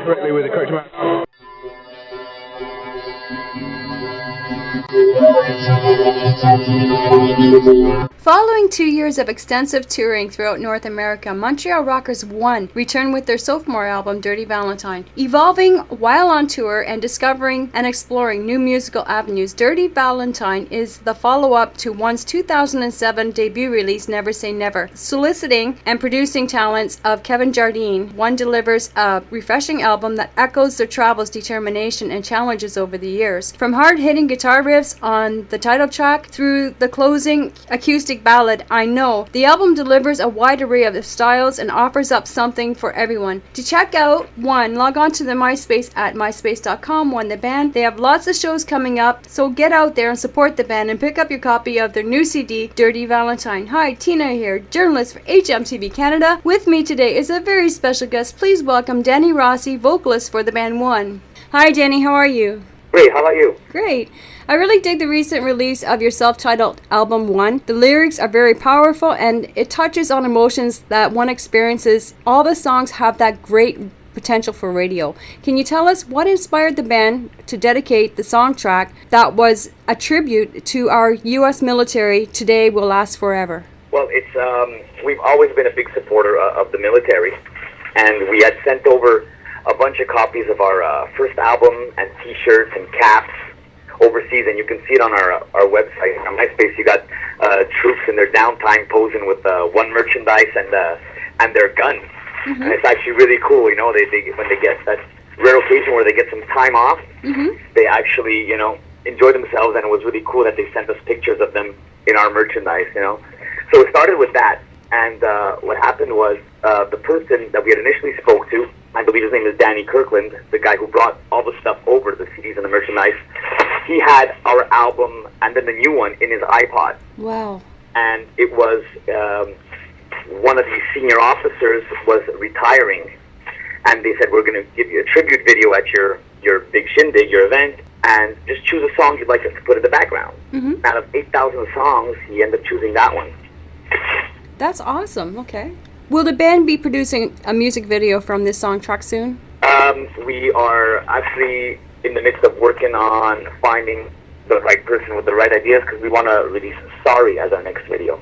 correctly with the correct amount. Following 2 years of extensive touring throughout North America, Montreal rockers One returned with their sophomore album, Dirty Valentine. Evolving while on tour and discovering and exploring new musical avenues, Dirty Valentine is the follow-up to One's 2007 debut release, Never Say Never. Soliciting and producing talents of Kevin Jardine, One delivers a refreshing album that echoes their travels, determination, and challenges over the years. From hard-hitting guitar riffs on the title track through the closing acoustic ballad, I Know, the album delivers a wide array of styles and offers up something for everyone. To check out One, log on to the MySpace at myspace.com, One the band. They have lots of shows coming up, so get out there and support the band and pick up your copy of their new CD, Dirty Valentine. Hi, Tina here, journalist for HMTV Canada. With me today is a very special guest. Please welcome Danny Rossi, vocalist for the band One. Hi Danny, how are you? Great, how about you? Great. I really dig the recent release of your self-titled album, One. The lyrics are very powerful and it touches on emotions that one experiences. All the songs have that great potential for radio. Can you tell us what inspired the band to dedicate the song track that was a tribute to our U.S. military, Today Will Last Forever? Well, we've always been a big supporter of the military, and we had sent over a bunch of copies of our first album and T-shirts and caps overseas, and you can see it on our website. On MySpace, you got troops in their downtime posing with One merchandise and their guns. Mm-hmm. And it's actually really cool, you know, they when they get that rare occasion where they get some time off, mm-hmm. they actually, you know, enjoy themselves, and it was really cool that they sent us pictures of them in our merchandise, you know. So it started with that, and what happened was the person that we had initially spoke to, I believe his name is Danny Kirkland, the guy who brought all the stuff over, the CDs and the merchandise, he had our album and then the new one in his iPod. Wow. And it was, one of the senior officers was retiring, and they said, we're going to give you a tribute video at your big shindig, your event, and just choose a song you'd like us to put in the background. Mm-hmm. Out of 8,000 songs, he ended up choosing that one. That's awesome. Okay. Will the band be producing a music video from this song track soon? We are actually in the midst of working on finding the right person with the right ideas, because we want to release Sorry as our next video.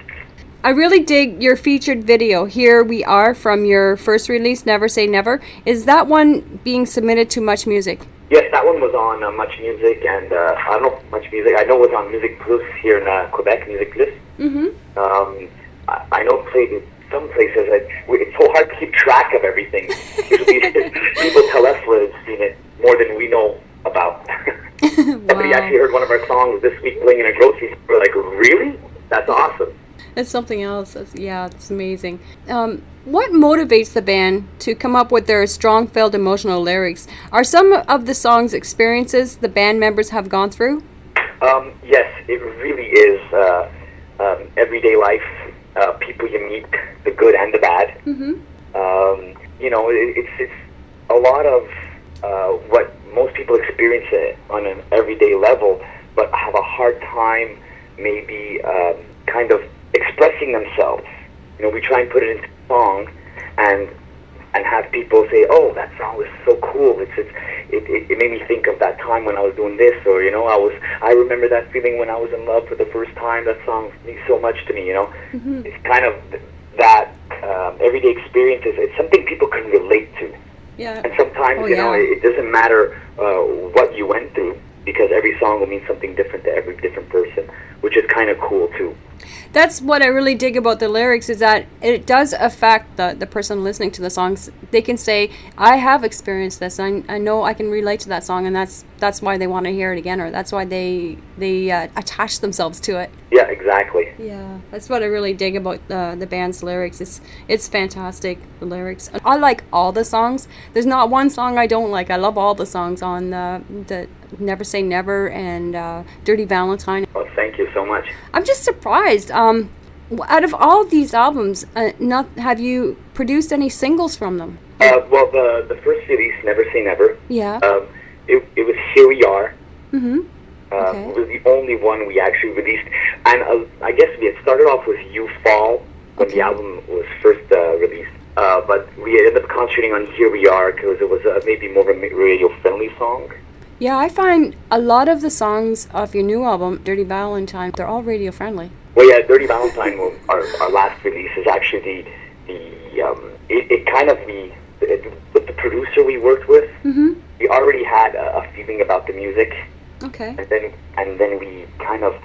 I really dig your featured video. Here we are from your first release, Never Say Never. Is that one being submitted to Much Music? Yes, that one was on Much Music, and I don't know Much Music. I know it was on Music Plus here in Quebec, Music Plus. Mm-hmm. I know it played in some places. It's so hard to keep track of everything. People tell us we've seen it more than we know about. Somebody actually heard one of our songs this week playing in a grocery store. Like, really? That's awesome. It's something else. It's amazing. What motivates the band to come up with their strong-filled emotional lyrics? Are some of the songs experiences the band members have gone through? Yes, it really is everyday life, people you meet, the good and the bad. Mm-hmm. You know, it's a lot of what most people experience on an everyday level, but have a hard time maybe kind of expressing themselves. You know, we try and put it into a song and have people say, "Oh, that song was so cool. It made me think of that time when I was doing this," or, you know, I remember that feeling when I was in love for the first time. That song means so much to me. You know, mm-hmm. It's kind of that everyday experiences. It's something people can relate to. Yeah. And sometimes, you know, it doesn't matter what you went through, because every song will mean something different to every different person, which is kind of cool too. That's what I really dig about the lyrics, is that it does affect the person listening to the songs. They can say, I have experienced this, I know I can relate to that song, and that's why they want to hear it again, or that's why they attach themselves to it. Yeah, exactly. Yeah, that's what I really dig about the band's lyrics. It's fantastic, the lyrics. I like all the songs. There's not one song I don't like. I love all the songs on the Never Say Never and Dirty Valentine. Oh, thank you so much. I'm just surprised. Out of all these albums, have you produced any singles from them? Well, the first release, Never Say Never. Yeah. It was Here We Are. Mm-hmm. Okay. It was the only one we actually released, and I guess we had started off with You Fall when the album was first released, But we ended up concentrating on Here We Are because it was maybe more of a radio-friendly song. Yeah, I find a lot of the songs off your new album, Dirty Valentine, they're all radio friendly. Well, yeah, Dirty Valentine, our last release, is actually it kind of with the producer we worked with, we already had a feeling about the music. Okay. And then we kind of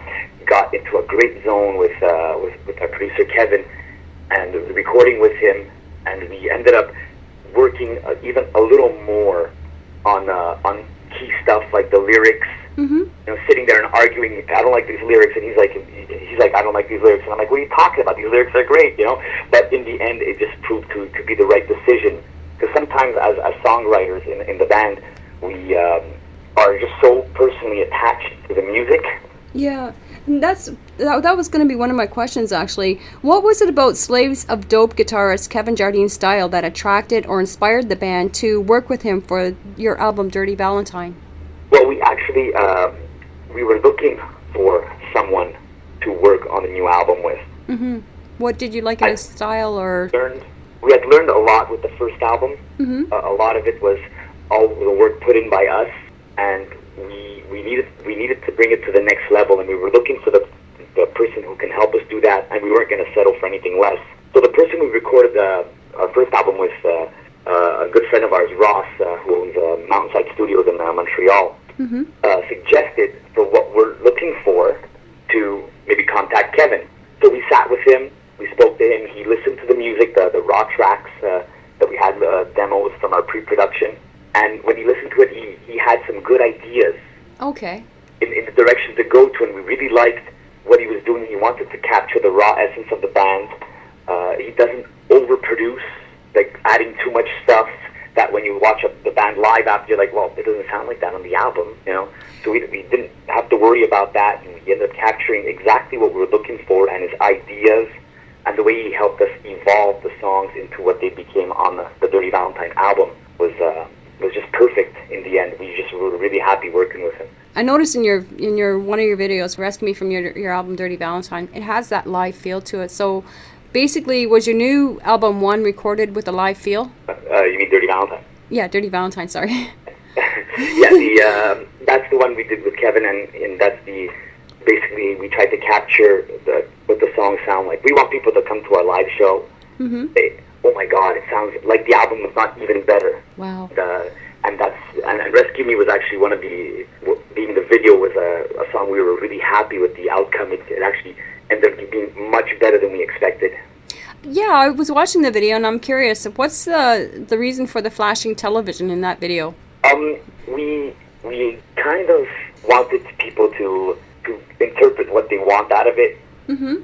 got into a great zone with our producer Kevin, and the recording with him, and we ended up working even a little more on key stuff like the lyrics. You know, sitting there and arguing, I don't like these lyrics, and he's like, I don't like these lyrics, and I'm like, what are you talking about? These lyrics are great, you know. But in the end, it just proved to be the right decision, because sometimes as songwriters in the band, we are just so personally attached to the music. Yeah, and that was going to be one of my questions, actually. What was it about Slaves of Dope guitarist Kevin Jardine's style that attracted or inspired the band to work with him for your album Dirty Valentine? Well, we actually we were looking for someone to work on the new album with. What did you like in his style, or? We had learned a lot with the first album. A lot of it was all the work put in by us, and we needed to bring it to the next level, and we were looking for the person who can help us do that, and we weren't going to settle for anything less. So the person we recorded our first album with, a good friend of ours, Ross, who owns Mountainside Studios in Montreal, suggested for what we're looking for to maybe contact Kevin. So we sat with him, we spoke to him, he listened to the music, the raw tracks that we had, demos from our pre-production, and when he listened to it, he had some good ideas. Okay. In the direction to go to, and we really liked what he was doing. He wanted to capture the raw essence of the band. He doesn't overproduce, like adding too much stuff that when you watch the band live after, you're like, well, it doesn't sound like that on the album, you know? So we didn't have to worry about that, and we ended up capturing exactly what we were looking for, and his ideas, and the way he helped us evolve the songs into what they became on the Dirty Valentine album was just perfect in the end. We just were really happy working with him. I noticed in your one of your videos, Rescue Me from your album Dirty Valentine, it has that live feel to it. So basically, was your new album one recorded with a live feel? You mean Dirty Valentine? Yeah, Dirty Valentine, sorry. Yeah, that's the one we did with Kevin, and that's basically we tried to capture what the songs sound like. We want people to come to our live show, say, oh my God, it sounds like the album was not even better. Wow. And Rescue Me was actually one of being the video was a song we were really happy with the outcome. It actually ended up being much better than we expected. Yeah, I was watching the video, and I'm curious, what's the reason for the flashing television in that video? We kind of wanted people to interpret what they want out of it.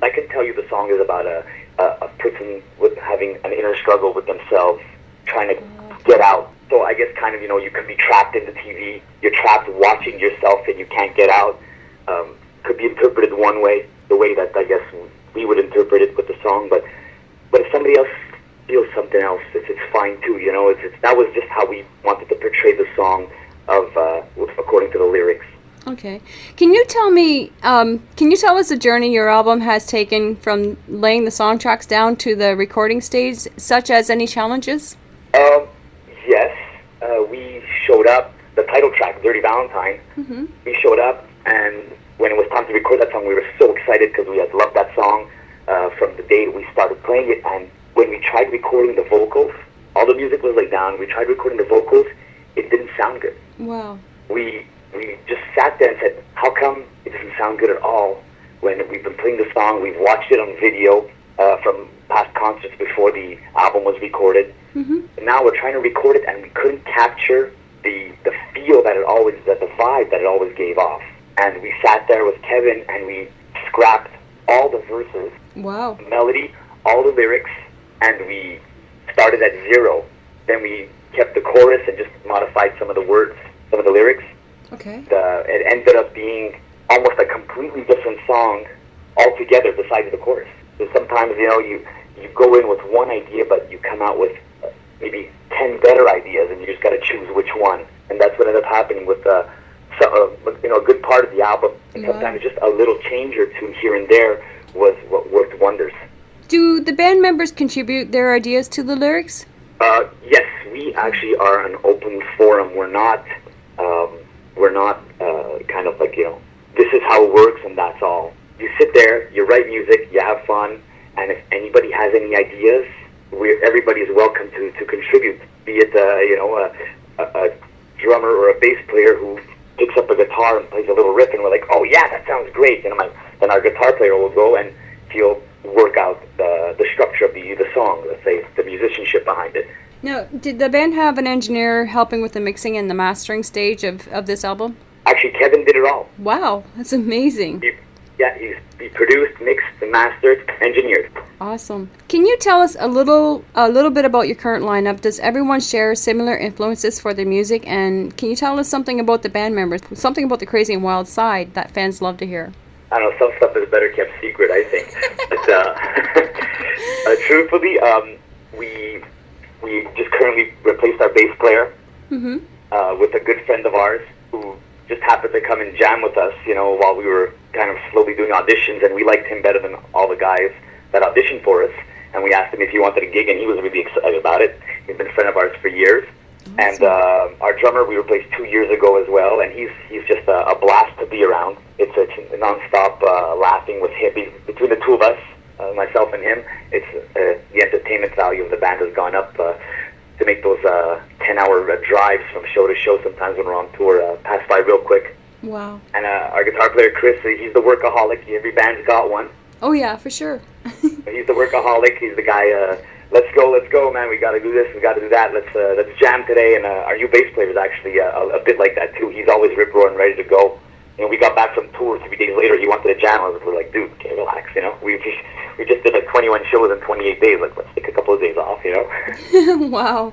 I can tell you the song is about a person with having an inner struggle with themselves, trying to get out. So I guess kind of, you can be trapped in the TV. You're trapped watching yourself and you can't get out. Could be interpreted one way, the way that I guess we would interpret it with the song. But if somebody else feels something else, it's fine too. That was just how we wanted to portray the song according to the lyrics. Okay. Can you tell us the journey your album has taken from laying the song tracks down to the recording stage, such as any challenges? Yes. We showed up, the title track, Dirty Valentine, we showed up, and when it was time to record that song, we were so excited because we had loved that song from the day we started playing it, and when we tried recording the vocals, all the music was laid down, we tried recording the vocals, it didn't sound good. Wow. We just sat there and said, how come it doesn't sound good at all when we've been playing the song, we've watched it on video from past concerts before the album was recorded. And now we're trying to record it and we couldn't capture the feel that the vibe that it always gave off. And we sat there with Kevin and we scrapped all the verses, wow, the melody, all the lyrics, and we started at zero. Then we kept the chorus and just modified some of the words, some of the lyrics. Okay. It ended up being almost a completely different song altogether besides the chorus. So sometimes, you go in with one idea, but you come out with maybe 10 better ideas, and you just got to choose which one. And that's what ended up happening with a good part of the album. And sometimes just a little change or two here and there was what worked wonders. Do the band members contribute their ideas to the lyrics? Yes, we actually are an open forum. We're not kind of like, this is how it works and that's all. You sit there, you write music, you have fun, and if anybody has any ideas, everybody is welcome to contribute. Be it a drummer or a bass player who picks up a guitar and plays a little riff, and we're like, oh yeah, that sounds great. Then our guitar player will go and he'll work out the structure of the song, let's say the musicianship behind it. Now, did the band have an engineer helping with the mixing and the mastering stage of this album? Actually, Kevin did it all. Wow, that's amazing. He produced, mixed, mastered, engineered. Awesome. Can you tell us a little bit about your current lineup? Does everyone share similar influences for their music? And can you tell us something about the band members, something about the crazy and wild side that fans love to hear? I don't know, some stuff is better kept secret, I think. But truthfully, we just currently replaced our bass player with a good friend of ours who just happened to come and jam with us, while we were kind of slowly doing auditions, and we liked him better than all the guys that auditioned for us. And we asked him if he wanted a gig, and he was really excited about it. He's been a friend of ours for years. Awesome. And our drummer we replaced 2 years ago as well, and he's just a blast to be around. It's nonstop laughing with him. Between the two of us, myself and him, it's the entertainment value of the band has gone up to make those 10-hour drives from show to show. Sometimes when we're on tour, pass by real quick. Wow. And our guitar player Chris, he's the workaholic. Every band's got one. Oh yeah, for sure. He's the workaholic. He's the guy. Let's go, man. We got to do this. We got to do that. Let's jam today. And our new bass player is actually a bit like that too. He's always rip roaring, ready to go. We got back from tour 3 days later. He wanted to jam. We're like, dude, okay, relax. We just did like 21 shows in 28 days. Like, let's take a couple of days off. Wow,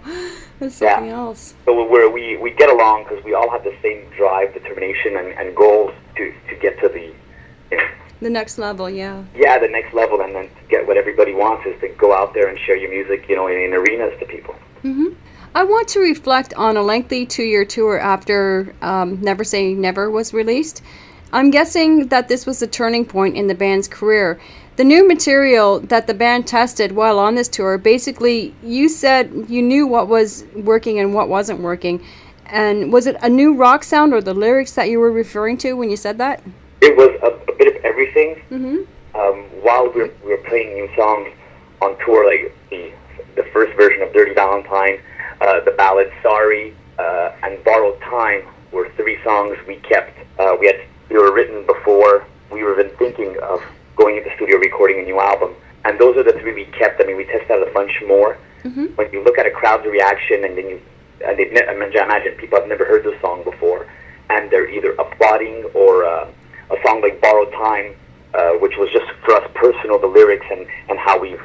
that's something else. So we get along because we all have the same drive, determination, and goals to get to the the next level. Yeah, the next level, and then to get what everybody wants is to go out there and share your music, in arenas to people. I want to reflect on a lengthy 2-year tour after Never Say Never was released. I'm guessing that this was a turning point in the band's career. The new material that the band tested while on this tour, basically, you said you knew what was working and what wasn't working. And was it a new rock sound or the lyrics that you were referring to when you said that? It was a bit of everything. While we were playing new songs on tour, like the first version of Dirty Valentine, the ballad Sorry, and Borrowed Time were 3 songs we kept. They were written before we were even thinking of going into studio recording a new album. And those are the 3 we kept. I mean, we tested out a bunch more. When you look at a crowd's reaction, and then I imagine people have never heard this song before, and they're either applauding or a song like Borrowed Time, which was just for us personal, the lyrics and how we've,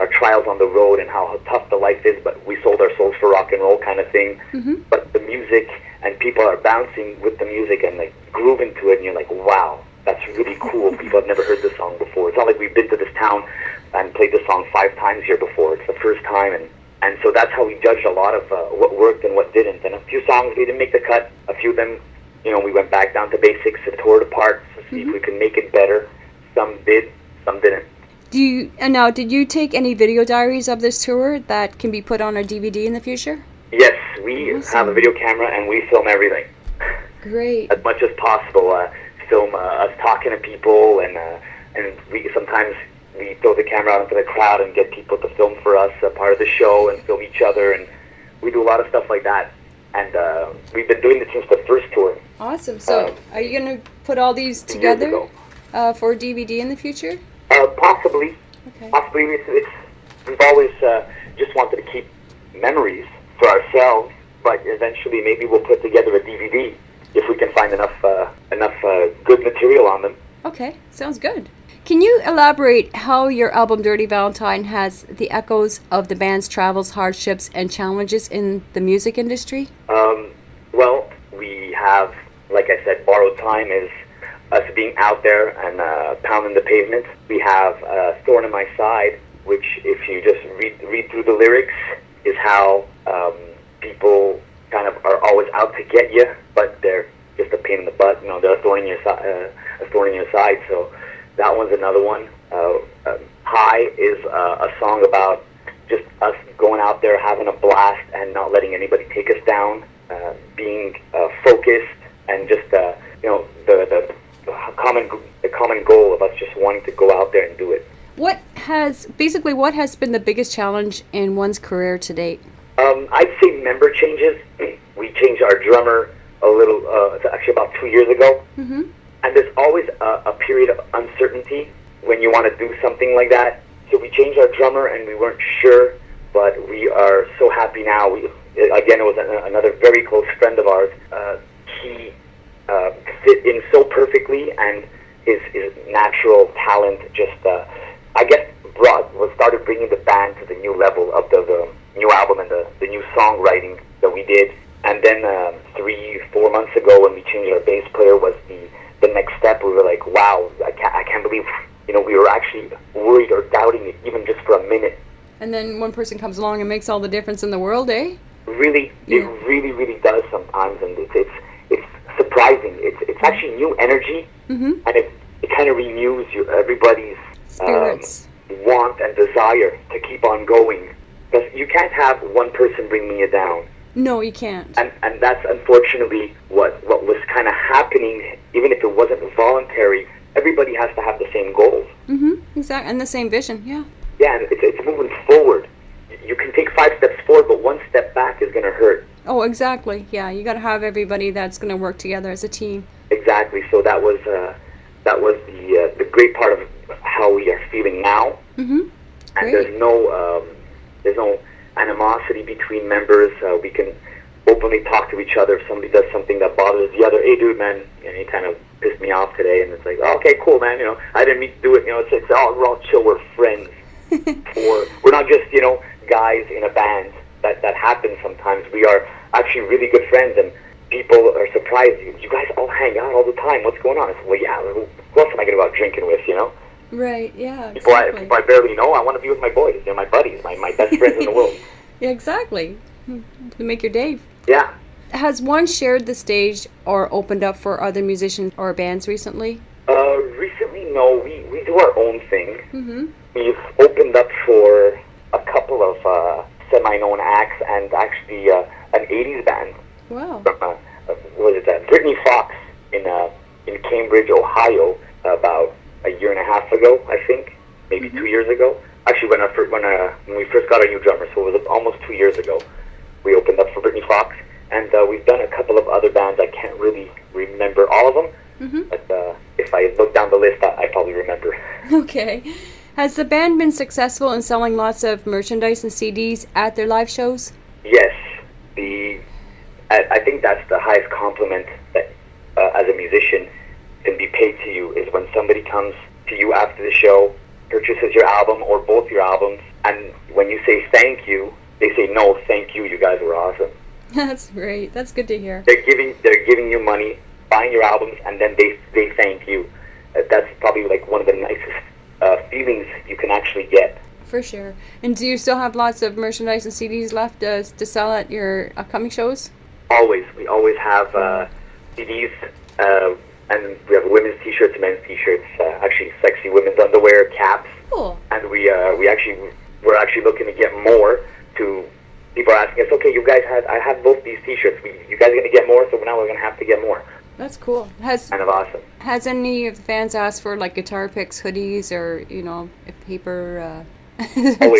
our trials on the road and how tough the life is, but we sold our souls for rock and roll kind of thing. But the music, and people are bouncing with the music and like grooving to it, and you're like, wow, that's really cool. People have never heard this song before. It's not like we've been to this town and played this song 5 times here before. It's the first time, and so that's how we judged a lot of what worked and what didn't. And a few songs we didn't make the cut. A few of them, we went back down to basics and tore it apart to see if we could make it better. Some did, some didn't. Did you take any video diaries of this tour that can be put on a DVD in the future? Yes, we have a video camera and we film everything. Great. As much as possible. Film us talking to people, and we sometimes we throw the camera out into the crowd and get people to film for us, part of the show, and film each other, and we do a lot of stuff like that. And we've been doing this since the first tour. Awesome. So are you going to put all these together for DVD in the future? Possibly. Okay. Possibly. We've always just wanted to keep memories for ourselves, but eventually maybe we'll put together a DVD if we can find enough good material on them. Okay, sounds good. Can you elaborate how your album Dirty Valentine has the echoes of the band's travels, hardships, and challenges in the music industry? Well, we have, like I said, Borrowed Time is us being out there and pounding the pavement. We have Thorn in My Side, which if you just read through the lyrics, is how people kind of are always out to get you, but they're just a pain in the butt. They're a thorn in your side. So that one's another one. High is a song about just us going out there, having a blast, and not letting anybody take us down, being focused, and just the common goal of us just wanting to go out there and do it. What has been the biggest challenge in one's career to date? I'd say member changes. We changed our drummer a little, it's actually about 2 years ago. Mm-hmm. And there's always a period of uncertainty when you want to do something like that. So we changed our drummer, and we weren't sure, but we are so happy now. Again, it was another very close friend of ours. He fit in so perfectly, and his natural talent just, I guess, started bringing the band to the new level of the new album and the new songwriting that we did. And then 3-4 months ago, when we changed our bass player, was the next step. We were like, wow, I can't believe, we were actually worried or doubting it even just for a minute. And then one person comes along and makes all the difference in the world, eh? Really, yeah. It really does sometimes, and it's surprising. It's actually new energy, mm-hmm. and it kind of renews everybody's spirits, want and desire to keep on going. Because you can't have one person bringing you down. No, you can't. And that's unfortunately what was kind of happening. Even if it wasn't voluntary, everybody has to have the same goals. Mm-hmm. Exactly, and the same vision. Yeah. Yeah, and it's moving forward. You can take 5 steps forward, but 1 step back is going to hurt. Oh, exactly. Yeah, you got to have everybody that's going to work together as a team. Exactly. So that was the great part of how we are feeling now. Mm-hmm. And there's no animosity between members. We can openly talk to each other. If somebody does something that bothers the other, hey, dude, man, you kind of pissed me off today, and it's like, oh, okay, cool, man. I didn't mean to do it. It's all we're all chill. We're friends. Or we're not just guys in a band. That happens sometimes. We are actually really good friends, and people are surprised. You guys all hang out all the time. What's going on? I said, well, yeah. Who else am I going to go out drinking with? Right. Yeah. People Exactly. I barely know. I want to be with my boys. My buddies. My best friends in the world. Yeah. Exactly. To make your day. Yeah. Has one shared the stage or opened up for other musicians or bands recently? Recently, no. We do our own thing. Mm-hmm. We've opened up for a couple of semi-known acts, and actually an 80s band. Wow. From, Brittany Fox in Cambridge, Ohio, about a year and a half ago, I think, maybe mm-hmm. 2 years ago. Actually, when we first got our new drummer, so it was almost 2 years ago, we opened up for Brittany Fox, and we've done a couple of other bands. I can't really remember all of them, mm-hmm. but if I look down the list, I probably remember. Okay. Has the band been successful in selling lots of merchandise and CDs at their live shows? Yes. I think that's the highest compliment that, as a musician, can be paid to you, is when somebody comes to you after the show, purchases your album or both your albums, and when you say thank you, they say, no, thank you, you guys were awesome. That's great. That's good to hear. They're giving you money, buying your albums, and then they thank you. That's probably like one of the nicest feelings you can actually get. For sure. And do you still have lots of merchandise and CDs left to sell at your upcoming shows? Always. We always have CDs, and we have women's t-shirts, men's t-shirts, actually sexy women's underwear, caps. Cool. And we're actually looking to get more. People are asking us, okay, I have both these t-shirts. You guys are going to get more, so now we're going to have to get more. That's cool. Kind of awesome. Has any of the fans asked for like guitar picks, hoodies, or paper,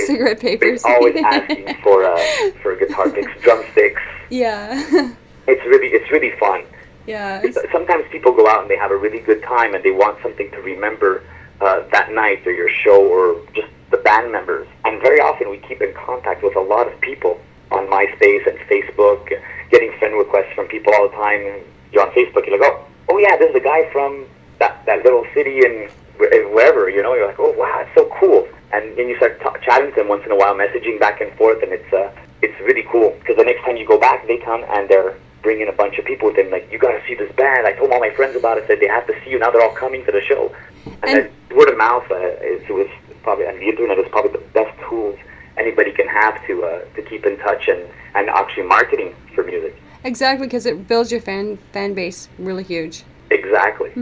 cigarette papers? They're always asking for guitar picks, drumsticks. Yeah. It's really fun. Yeah. Sometimes people go out and they have a really good time, and they want something to remember that night or your show or just the band members. And very often we keep in contact with a lot of people on MySpace and Facebook, getting friend requests from people all the time. You're on Facebook, you're like, oh yeah, this is a guy from that little city in wherever, you're like, oh wow, it's so cool. And then you start chatting to them once in a while, messaging back and forth, and it's really cool, because the next time you go back, they come and they're bringing a bunch of people with them, like, you got to see this band. I told all my friends about it, said they have to see you, now they're all coming to the show. And then word of mouth was probably, and the internet is probably the best tools anybody can have to keep in touch and actually marketing for music. Exactly, because it builds your fan base really huge. Exactly.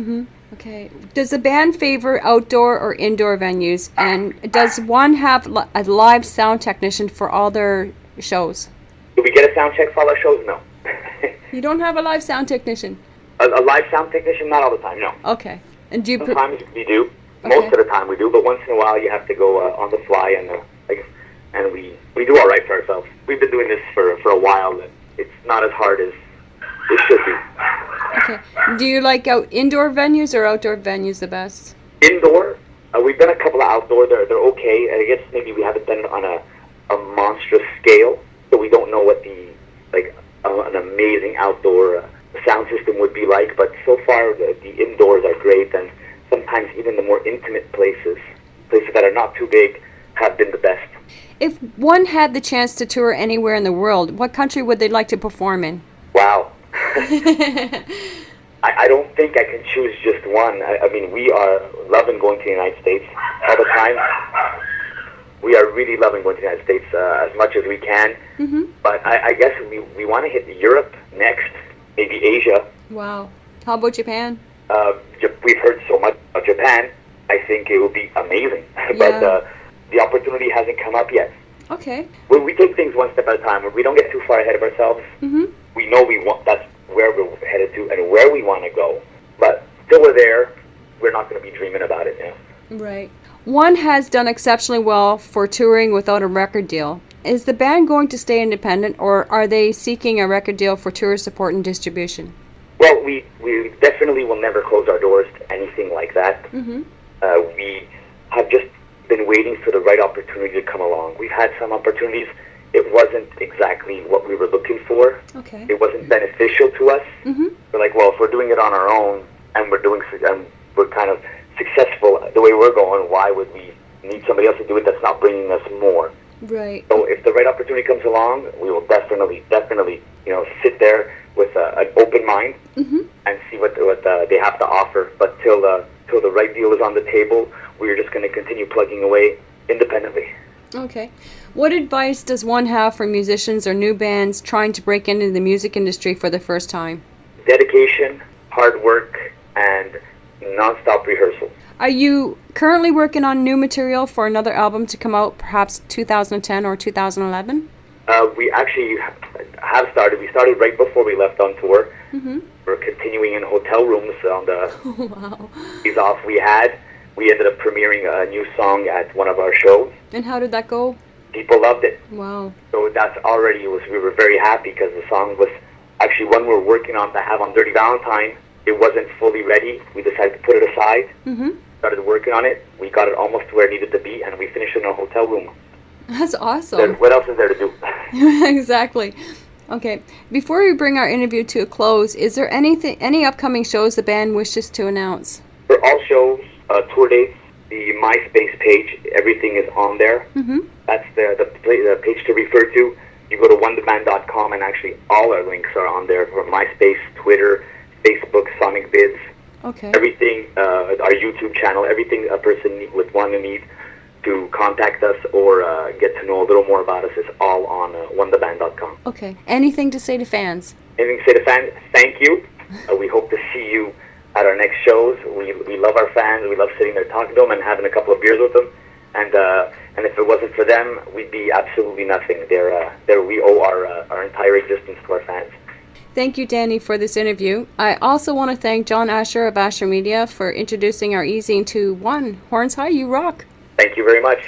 Okay. Does the band favor outdoor or indoor venues? And does one have a live sound technician for all their shows? Do we get a sound check for all our shows? No. You don't have a live sound technician? A live sound technician? Not all the time, no. Okay. And do you... Sometimes we do. Okay. Most of the time we do, but once in a while you have to go on the fly, and we do all right for ourselves. We've been doing this for a while, and it's not as hard as it should be. Okay. Do you like indoor venues or outdoor venues the best? Indoor, we've done a couple of outdoor. They're okay. I guess maybe we haven't done it on a monstrous scale, so we don't know what an amazing outdoor sound system would be like. But so far, the indoors are great, and sometimes even the more intimate places that are not too big, have been the best. If one had the chance to tour anywhere in the world, what country would they like to perform in? Wow. I don't think I can choose just one. I mean, we are loving going to the United States all the time. We are really loving going to the United States as much as we can. But I guess we want to hit Europe next, maybe Asia. Wow. How about Japan? We've heard so much of Japan. I think it would be amazing. But the opportunity hasn't come up yet. Okay. Well, we take things one step at a time. We don't get too far ahead of ourselves. We know that's where we're headed to and where we want to go. But till we're there, we're not going to be dreaming about it now. Right. One has done exceptionally well for touring without a record deal. Is the band going to stay independent, or are they seeking a record deal for tour support and distribution? Well, we definitely will never close our doors to anything like that. We have just been waiting for the right opportunity to come along. We've had some opportunities. It wasn't exactly what we were looking for. Okay. It wasn't beneficial to us. We're like, well, if we're doing it on our own and we're kind of successful the way we're going, why would we need somebody else to do it that's not bringing us more? Right. So if the right opportunity comes along, we will definitely, sit there with an open mind and see what they have to offer. But till the right deal is on the table, we're just going to continue plugging away independently. Okay. What advice does one have for musicians or new bands trying to break into the music industry for the first time? Dedication, hard work, and non-stop rehearsal. Are you currently working on new material for another album to come out perhaps 2010 or 2011? We actually have started. We started right before we left on tour. We're continuing in hotel rooms on the days off we had. We ended up premiering a new song at one of our shows. And how did that go? People loved it. Wow. So that's already we were very happy because the song was actually one we were working on to have on Dirty Valentine. It wasn't fully ready. We decided to put it aside. Started working on it. We got it almost to where it needed to be, and we finished it in a hotel room. That's awesome. What else is there to do? Exactly. Okay. Before we bring our interview to a close, is there any upcoming shows the band wishes to announce? For all shows, tour dates, the MySpace page, everything is on there. That's the page to refer to. You go to onetheband.com, and actually all our links are on there for MySpace, Twitter, Facebook, Sonic Vids. Okay. Everything, our YouTube channel, everything a person would want to need to contact us or get to know a little more about us is all on onetheband.com. Okay. Anything to say to fans? Anything to say to fans? Thank you. We hope to see you at our next shows. We love our fans. We love sitting there talking to them and having a couple of beers with them. And if it wasn't for them, we'd be absolutely nothing. We owe our entire existence to our fans. Thank you, Danny, for this interview. I also want to thank John Asher of Asher Media for introducing our easing to one. Horns high, you rock. Thank you very much.